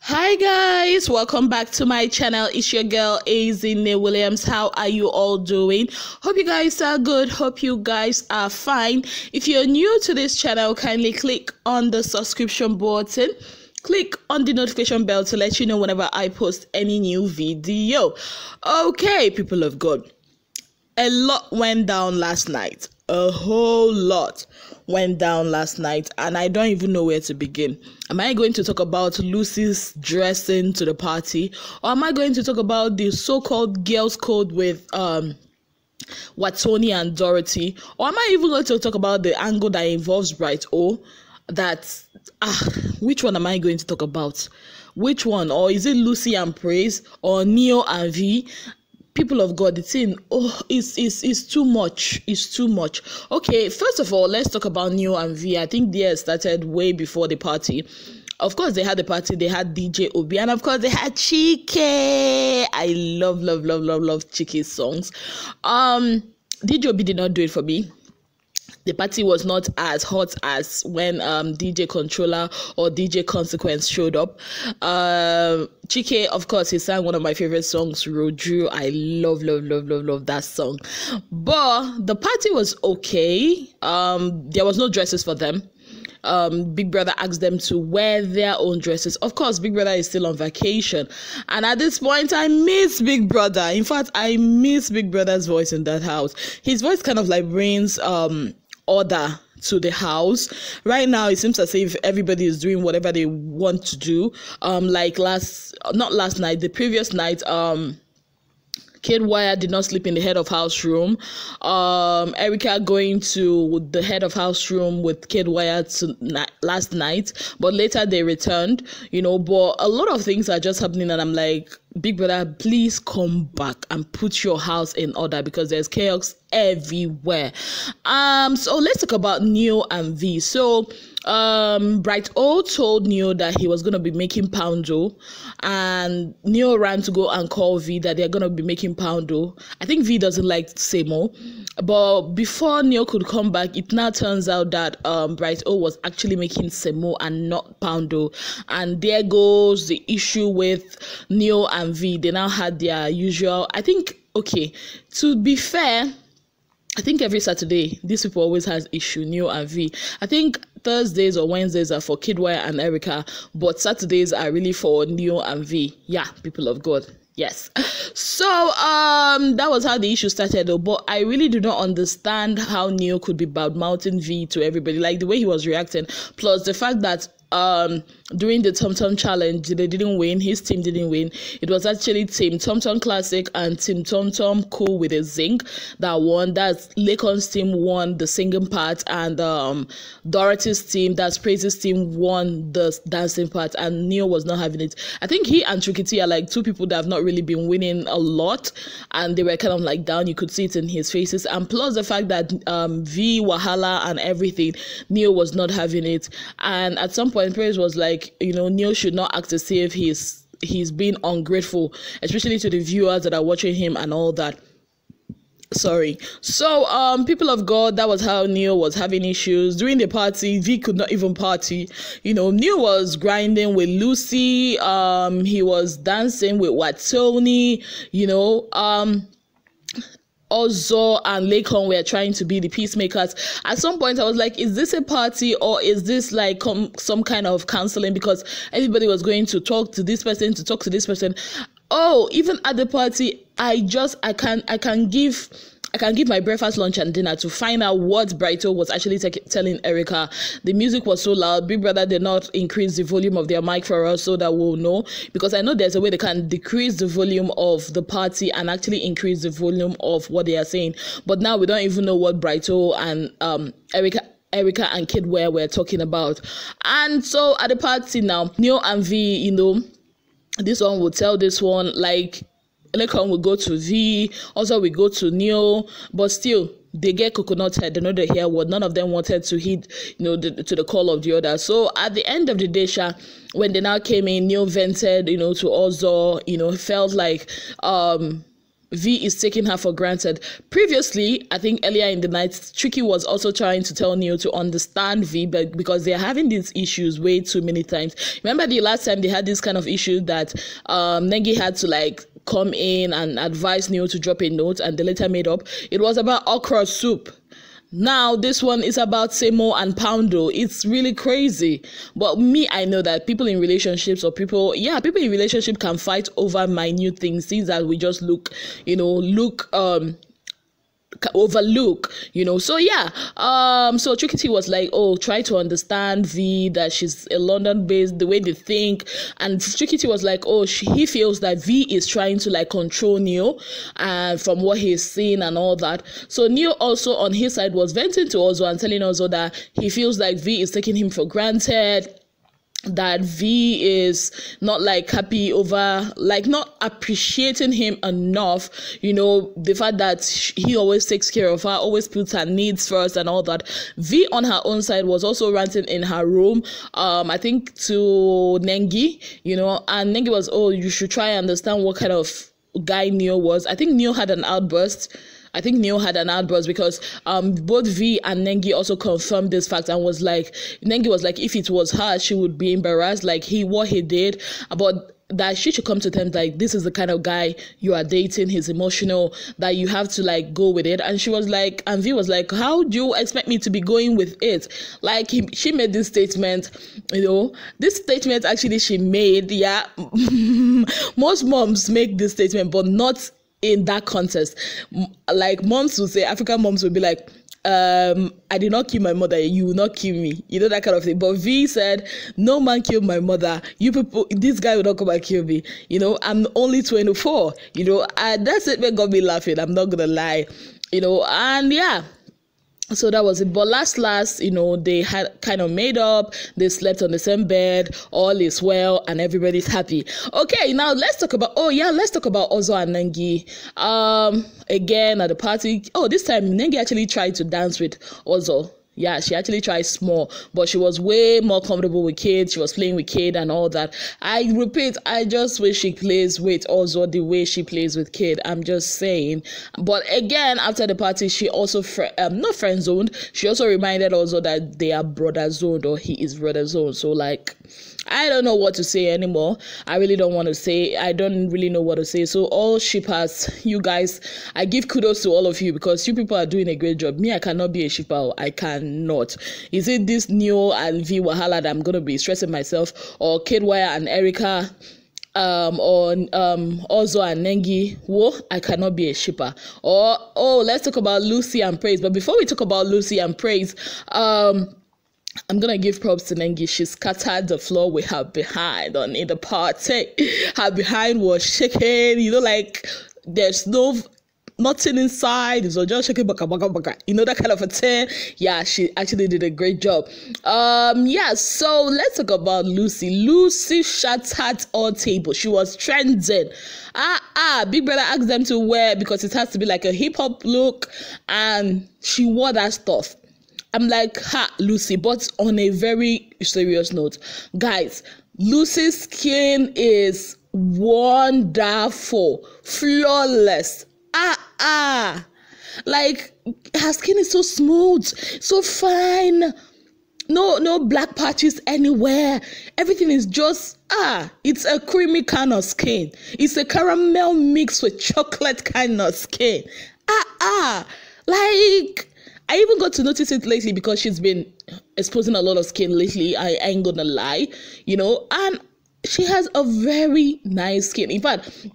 Hi guys, welcome back to my channel. It's your girl Azine Williams. How are you all doing? Hope you guys are good. Hope you guys are fine. If you're new to this channel, kindly click on the subscription button. Click on the notification bell to let you know whenever I post any new video. Okay, people of God, a lot went down last night. A whole lot went down last night, and I don't even know where to begin. Am I going to talk about Lucy's dressing to the party, or am I going to talk about the so-called girls' code with Wathoni and Dorathy, or am I even going to talk about the angle that involves Brighto? Which one am I going to talk about? Which one? Or is it Lucy and Praise, or Neo and V? People of God, the thing, it's too much. It's too much. Okay, first of all, let's talk about Neo and V. I think they started way before the party. Of course, they had the party. They had DJ Obi, and of course, they had Chike. I love Chike's songs. DJ Obi did not do it for me. The party was not as hot as when DJ Controller or DJ Consequence showed up. Chike, of course, he sang one of my favorite songs, Roju. I love that song. But the party was okay. There was no dresses for them. Big Brother asked them to wear their own dresses. Of course, Big Brother is still on vacation. And at this point, I miss Big Brother. In fact, I miss Big Brother's voice in that house. His voice kind of like brings order to the house. Right now, it seems as if everybody is doing whatever they want to do. Like the previous night, Kid Wire did not sleep in the head of house room. Erica going to the head of house room with Kid Wire last night, but later they returned, but a lot of things are just happening, and I'm like, Big Brother, please come back and put your house in order, because there's chaos everywhere. So let's talk about Neo and V. So Brighto told Neo that he was going to be making poundo, and Neo ran to go and call V that they're going to be making poundo. I think V doesn't like semo, but before Neo could come back, it now turns out that Brighto was actually making semo and not poundo, and there goes the issue with Neo and V. They now had their usual, I think, okay, to be fair, I think every Saturday, these people always has issue, Neo and V. I think Thursdays or Wednesdays are for Kidwire and Erica, but Saturdays are really for Neo and V. Yeah, people of God. Yes. So that was how the issue started though. But I really do not understand how Neo could be bad-mouthing V to everybody, like the way he was reacting, plus the fact that during the Tom Tom challenge they didn't win, his team didn't win. It was actually Team Tom Tom Classic and Team Tom Tom Cool with a Zinc that won. That's Lakon's team won the singing part, and Dorathy's team, that's Praise's team, won the dancing part, and Neo was not having it. I think he and Trikiti are like two people that have not really been winning a lot, and they were kind of like down. You could see it in his faces, and plus the fact that V, Wahala and everything, Neo was not having it. And at some point Praise was like, Neo should not act as if he's being ungrateful, especially to the viewers that are watching him and all that. Sorry. So people of God, that was how Neo was having issues during the party. V could not even party. Neo was grinding with Lucy. He was dancing with Wathoni. Ozo and Lakon were trying to be the peacemakers. At some point, I was like, is this a party, or is this like some kind of counseling? Because everybody was going to talk to this person, to talk to this person. Oh, even at the party, I can give my breakfast, lunch, and dinner to find out what Brighto was actually telling Erica. The music was so loud. Big Brother did not increase the volume of their mic for us so that we'll know, because I know there's a way they can decrease the volume of the party and actually increase the volume of what they are saying. But now we don't even know what Brighto and Erica and Kidware were talking about. And so at the party now, Neo and V, this one will tell this one, like, Lekon will go to V, also we go to Neo, but still they get coconut head. They know they hear what none of them wanted to heed, to the call of the other. So at the end of the day, when they now came in, Neo vented, to Ozo, felt like V is taking her for granted. Previously, I think earlier in the night, Tricky was also trying to tell Neo to understand V, but because they're having these issues way too many times. Remember the last time they had this kind of issue that Nengi had to like come in and advise Neo to drop a note, and they later made up. It was about okra soup. Now this one is about Semo and Poundo. It's really crazy. But me, I know that people in relationships or people in relationship can fight over minute things that we just overlook, so yeah, so Tricky T was like, oh, try to understand V, that she's a London based, the way they think, and Tricky T was like, oh, he feels that V is trying to like control Neo from what he's seen and all that. So Neo also on his side was venting to Ozo and telling Ozo that he feels like V is taking him for granted, that V is not like happy over, like not appreciating him enough, the fact that he always takes care of her, always puts her needs first and all that. V on her own side was also ranting in her room, I think to Nengi, and Nengi was, oh, you should try and understand what kind of guy Neo was. I think Neo had an outburst because both V and Nengi also confirmed this fact and was like, Nengi was like, if it was her, she would be embarrassed, like what he did, but that she should come to terms like, this is the kind of guy you are dating, he's emotional, that you have to like go with it. And she was like, and V was like, how do you expect me to be going with it? Like she made this statement, this statement actually she made, yeah. Most moms make this statement, but not in that context. Like moms will say, African moms will be like, I did not kill my mother, you will not kill me, that kind of thing. But V said, no man killed my mother, you people, this guy will not come and kill me, I'm only 24, and that's it, got me laughing, I'm not gonna lie, and yeah. So that was it. But last, they had kind of made up, they slept on the same bed, all is well, and everybody's happy. Okay, now let's talk about Ozo and Nengi. Again at the party. Oh, this time Nengi actually tried to dance with Ozo. Yeah, she actually tried small, but she was way more comfortable with kids. She was playing with Kid and all that. I repeat, I just wish she plays with Ozo the way she plays with Kid. I'm just saying. But again, after the party, she also not friend zoned. She also reminded Ozo that they are brother zoned, or he is brother zoned. So like, I don't know what to say anymore. I really don't want to say. I don't really know what to say. So all shippers, you guys, I give kudos to all of you because you people are doing a great job. Me, I cannot be a shipper. I cannot. Is it this Neo and V Wahala that I'm going to be stressing myself? Or Kidwire and Erica? Or Ozo and Nengi? Whoa, I cannot be a shipper. Or, oh, let's talk about Lucy and Praise. But before we talk about Lucy and Praise, I'm gonna give props to Nengi. She scattered the floor with her behind in the party. Her behind was shaking, like there's nothing inside, so just shaking baka baka baka. That kind of a thing. Yeah, she actually did a great job. Yeah, so let's talk about Lucy. Lucy shattered all tables. She was trending. Big Brother asked them to wear, because it has to be like a hip-hop look, and she wore that stuff. I'm like, Lucy, but on a very serious note, guys, Lucy's skin is wonderful, flawless. Like her skin is so smooth, so fine. No black patches anywhere. Everything is just it's a creamy kind of skin. It's a caramel mixed with chocolate kind of skin. Like, I even got to notice it lately because she's been exposing a lot of skin lately. I ain't gonna lie, and she has a very nice skin. In fact,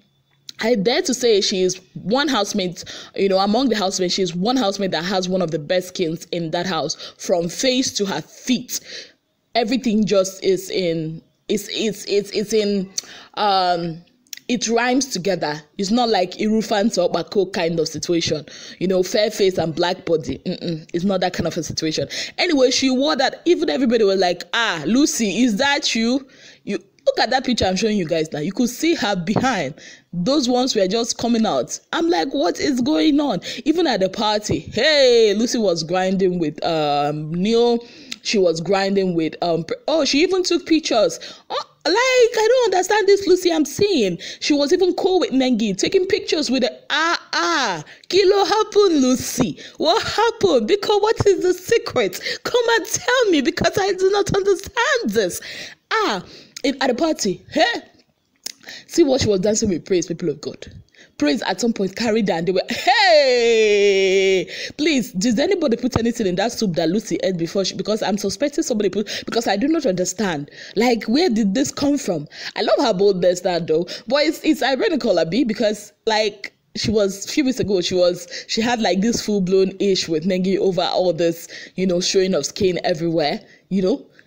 I dare to say she is one housemate, among the housemates, she's one housemate that has one of the best skins in that house, from face to her feet. Everything just is it rhymes together. It's not like Irufan or Bako kind of situation. Fair face and black body. It's not that kind of a situation. Anyway, she wore that. Even everybody was like, Lucy, is that you? You look at that picture I'm showing you guys now. You could see her behind. Those ones were just coming out. I'm like, what is going on? Even at the party, hey, Lucy was grinding with Neil. She was grinding with she even took pictures. Like, I don't understand this Lucy I'm seeing. She was even cool with Nengi, taking pictures with her. Kilo happened, Lucy. What happened? Because what is the secret? Come and tell me, because I do not understand this. At the party, hey? See what she was dancing with Praise, people of God. Praise at some point carried her and they were, hey, please, did anybody put anything in that soup that Lucy ate before? Because I'm suspecting somebody put, because I do not understand. Like, where did this come from? I love her boldness, that though. But it's ironical, Abi, because like, she was, a few weeks ago, she had like this full-blown ish with Nengi over all this, showing of skin everywhere,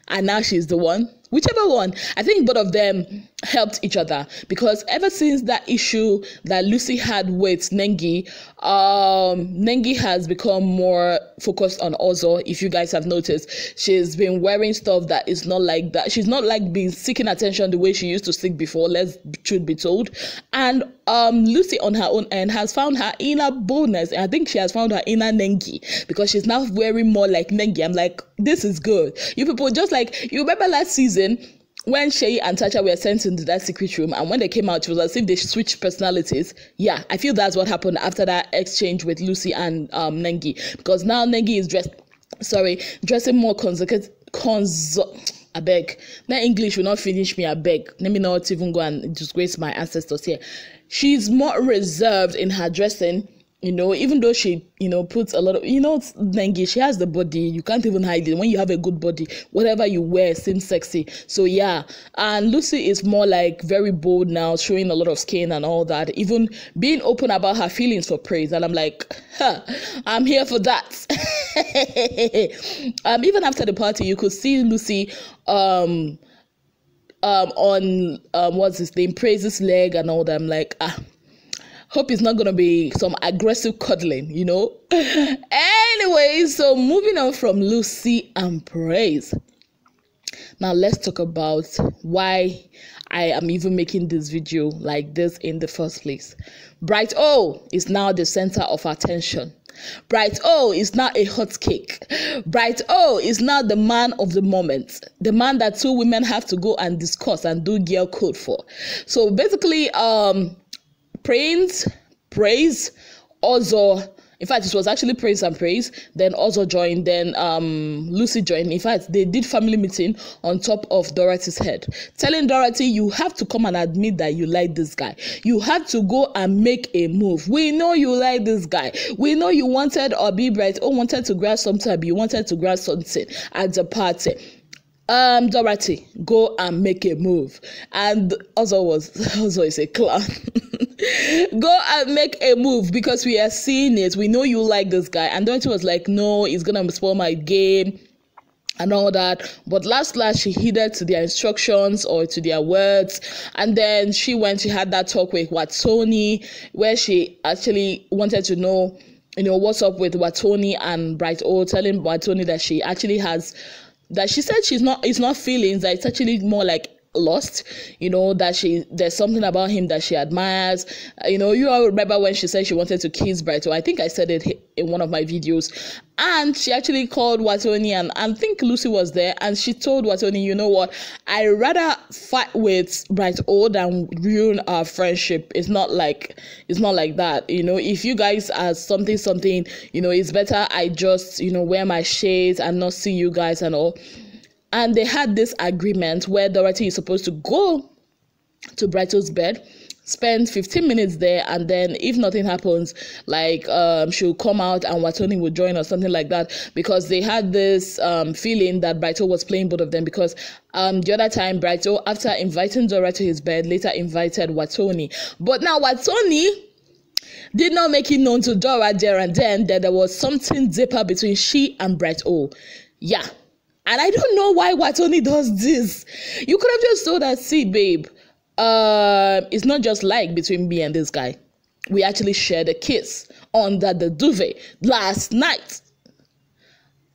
and now she's the one. Whichever one, I think both of them helped each other, because ever since that issue that Lucy had with Nengi, Nengi has become more focused on Ozo. If you guys have noticed, she's been wearing stuff that is not like that. She's not like being seeking attention the way she used to seek before, truth be told. And Lucy on her own end has found her inner boldness, and I think she has found her inner Nengi, because she's now wearing more like Nengi. I'm like, this is good. You people, just like, you remember last season when Shay and Tacha were sent into that secret room, and when they came out, it was as if they switched personalities. Yeah, I feel that's what happened after that exchange with Lucy and Nengi, because now Nengi is dressing more I beg. That English will not finish me, I beg. Let me not even go and disgrace my ancestors here. She's more reserved in her dressing, even though she, puts a lot of, Nengi, she has the body. You can't even hide it. When you have a good body, whatever you wear seems sexy. So yeah, and Lucy is more like very bold now, showing a lot of skin and all that, even being open about her feelings for Praise. And I'm like, I'm here for that. Even after the party, you could see Lucy on what's his name, Praise's leg and all that. I'm like, hope it's not going to be some aggressive cuddling, Anyway, so moving on from Lucy and Praise. Now let's talk about why I am even making this video like this in the first place. Brighto is now the center of attention. Brighto is now a hot cake. Brighto is now the man of the moment, the man that two women have to go and discuss and do girl code for. So basically, Praise, Ozo. In fact, it was actually Praise and Praise. Then Ozo joined. Then Lucy joined. In fact, they did family meeting on top of Dorathy's head, telling Dorathy, you have to come and admit that you like this guy. You had to go and make a move. We know you like this guy. We know you wanted, or be bright, wanted to grab something. You wanted to grab something at the party. Dorathy, go and make a move. And Ozo is a clown. Go and make a move, because we are seeing it. We know you like this guy. And Dorathy was like, no, he's gonna spoil my game and all that. But last she heeded to their instructions or to their words, and then she had that talk with Wathoni, where she actually wanted to know, what's up with Wathoni and Brighto, telling Wathoni that she actually has, that she said it's not feelings, that it's actually more like lost, that there's something about him that she admires. You all remember when she said she wanted to kiss Brighto. I think I said it in one of my videos, and she actually called Wathoni, and I think Lucy was there, and she told Wathoni, you know what, I rather fight with Brighto than ruin our friendship. It's not like that. If you guys are something, it's better I just wear my shades and not see you guys and all. And they had this agreement where Dorathy is supposed to go to Brighto's bed, spend 15 minutes there, and then if nothing happens, like she'll come out and Wathoni will join or something like that, because they had this feeling that Brighto was playing both of them, because the other time Brighto, after inviting Dora to his bed, later invited Wathoni. But now Wathoni did not make it known to Dora there and then that there was something deeper between she and Brighto. Yeah. And I don't know why Wathoni does this. You could have just told her, see, babe, it's not just like between me and this guy. We actually shared a kiss under the duvet last night.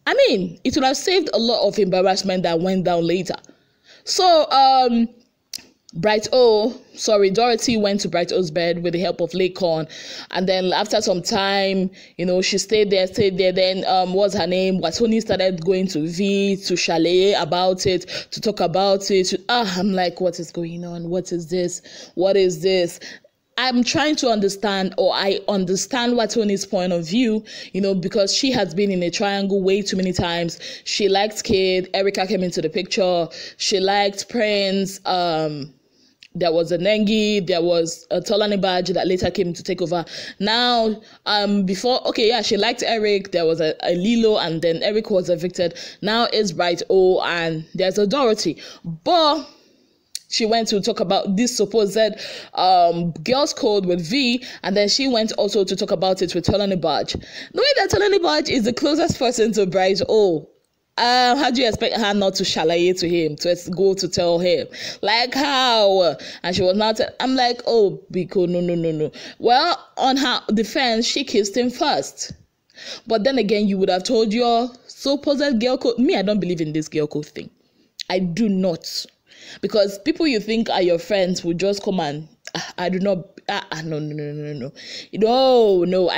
I mean, it would have saved a lot of embarrassment that went down later. So, Dorathy went to Brighto's bed with the help of Lakon, and then after some time, she stayed there. Then what's her name? Wathoni started going to V to chalet about it, to talk about it. I'm like, what is going on? What is this? What is this? I'm trying to understand, or I understand Wathoni's point of view, because she has been in a triangle way too many times. She liked Kid, Erica came into the picture. She liked Prince, there was a Nengi, there was a Tolani Badge that later came to take over. Now, she liked Eric, there was a Lilo, and then Eric was evicted. Now it's Brighto, and there's a Dorathy. But she went to talk about this supposed girls' code with V, and then she went also to talk about it with Tolani Badge. Knowing that Tolani Badge is the closest person to Brighto, how do you expect her not to chalet to him, to go to tell him? Like how? And she was not. I'm like, oh, Biko, no. Well, on her defense, she kissed him first. But then again, you would have told your supposed girl code. Me, I don't believe in this girl code thing. I do not. Because people you think are your friends will just come and, I do not, no. No,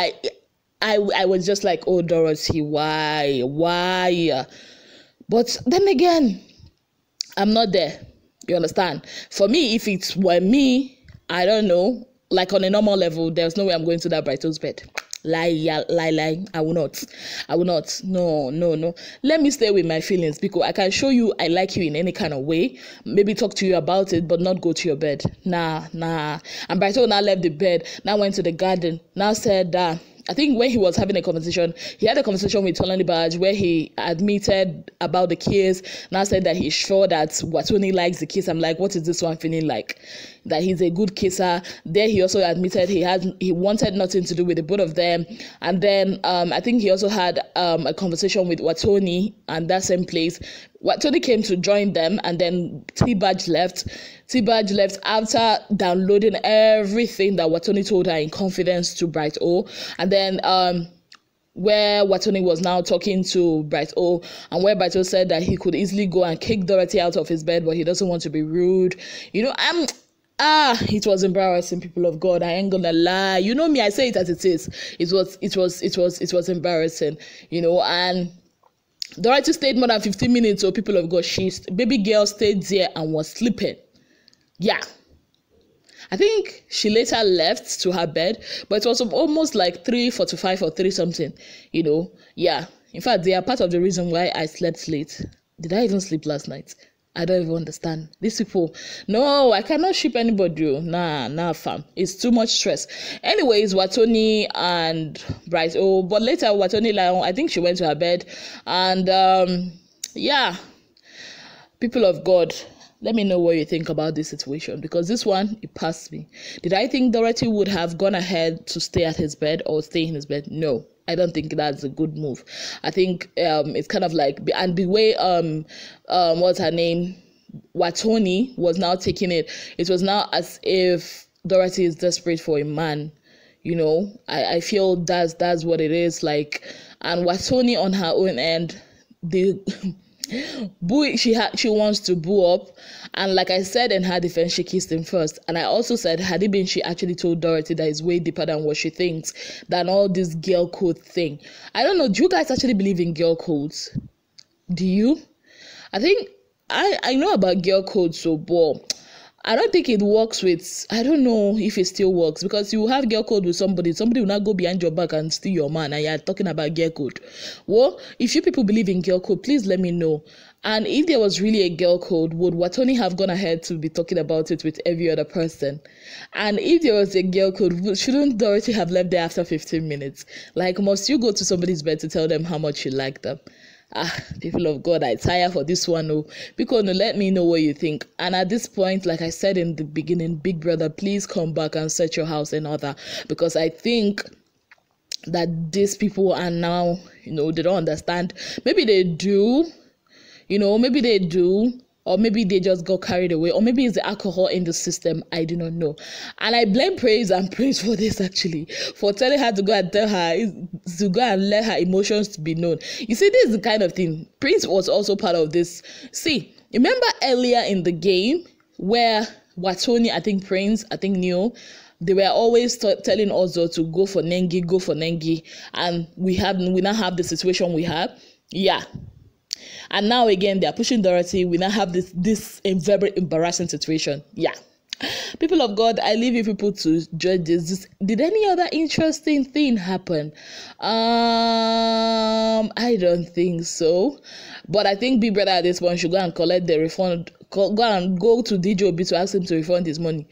I was just like, oh, Dorathy, why? But then again, I'm not there. You understand? For me, if it were me, I don't know, like on a normal level, there's no way I'm going to that Brighto's bed. Lie. I will not. No. Let me stay with my feelings, because I can show you I like you in any kind of way. Maybe talk to you about it, but not go to your bed. Nah. And Brighto now left the bed, now went to the garden, now said that. I think when he was having a conversation, he had a conversation with Tolani Badge where he admitted about the kiss. Now said that he's sure that Wathoni likes the kiss. I'm like, what is this one feeling like? That he's a good kisser. There he also admitted he wanted nothing to do with the both of them. And then I think he also had a conversation with Wathoni and that same place. Wathoni came to join them, and then T-Badge left. T-Badge left after downloading everything that Wathoni told her in confidence to Brighto. And then where Wathoni was now talking to Brighto, and where Brighto said that he could easily go and kick Dorathy out of his bed, but he doesn't want to be rude. It was embarrassing, people of God. I ain't gonna lie. You know me, I say it as it is. It was embarrassing, and Dorathy stayed more than 15 minutes, so people of God, baby girl stayed there and was sleeping. Yeah. I think she later left to her bed, but it was almost like 3:45 or 3 something, Yeah. In fact, they are part of the reason why I slept late. Did I even sleep last night? I don't even understand. These people, no, I cannot ship anybody. Nah, fam. It's too much stress. Anyways, Wathoni and Brighto, but later Wathoni, I think she went to her bed. And people of God, let me know what you think about this situation, because this one, it passed me. Did I think Dorathy would have gone ahead to stay at his bed or stay in his bed? No. I don't think that's a good move. I think it's kind of like, and the way what's her name, Wathoni was now taking it. It was now as if Dorathy is desperate for a man. I feel that's what it is like. And Wathoni on her own end, she wants to boo up, and like I said in her defense, she kissed him first. And I also said, had it been she actually told Dorathy that it's way deeper than what she thinks, than all this girl code thing. I don't know, do you guys actually believe in girl codes? Do you? I think I know about girl codes, so but I don't think it works with, I don't know if it still works, because you have girl code with somebody will not go behind your back and steal your man, and you're talking about girl code. Well, if you people believe in girl code, please let me know. And if there was really a girl code, would Wathoni have gone ahead to be talking about it with every other person? And if there was a girl code, shouldn't Dorathy have left there after 15 minutes? Like, must you go to somebody's bed to tell them how much you like them? People of God, I tire for this one. Because let me know what you think. And at this point, like I said in the beginning, big brother, please come back and set your house in order, because I think that these people are now, they don't understand. Maybe they do, or maybe they just got carried away, or maybe it's the alcohol in the system. I do not know. And I blame Praise for this, actually, for telling her to go and tell her, to go and let her emotions to be known. You see, this is the kind of thing. Prince was also part of this. See, remember earlier in the game where Wathoni, I think Prince, I think Neo, they were always telling us to go for Nengi, and we now have the situation we have. Yeah. And now again, they are pushing Dorathy. We now have this very embarrassing situation. Yeah. People of God, I leave you people to judge this. Did any other interesting thing happen? I don't think so. But I think Big Brother at this point should go and collect the refund. Go to DJOB to ask him to refund his money.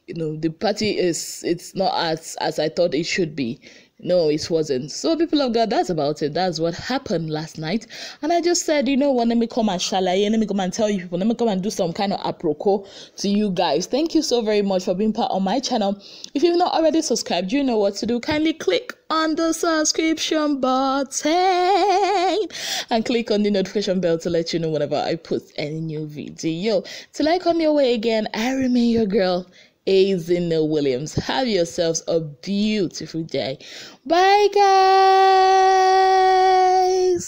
The party it's not as I thought it should be. No, it wasn't. So, people of God, that's about it. That's what happened last night. And I just said, what, let me come and shalaye, let me come and tell you people, let me come and do some kind of apropos to you guys. Thank you so very much for being part of my channel. If you've not already subscribed, you know what to do. Kindly click on the subscription button and click on the notification bell to let you know whenever I post any new video. Till I come your way again, I remain your girl, Azina Williams. Have yourselves a beautiful day. Bye, guys.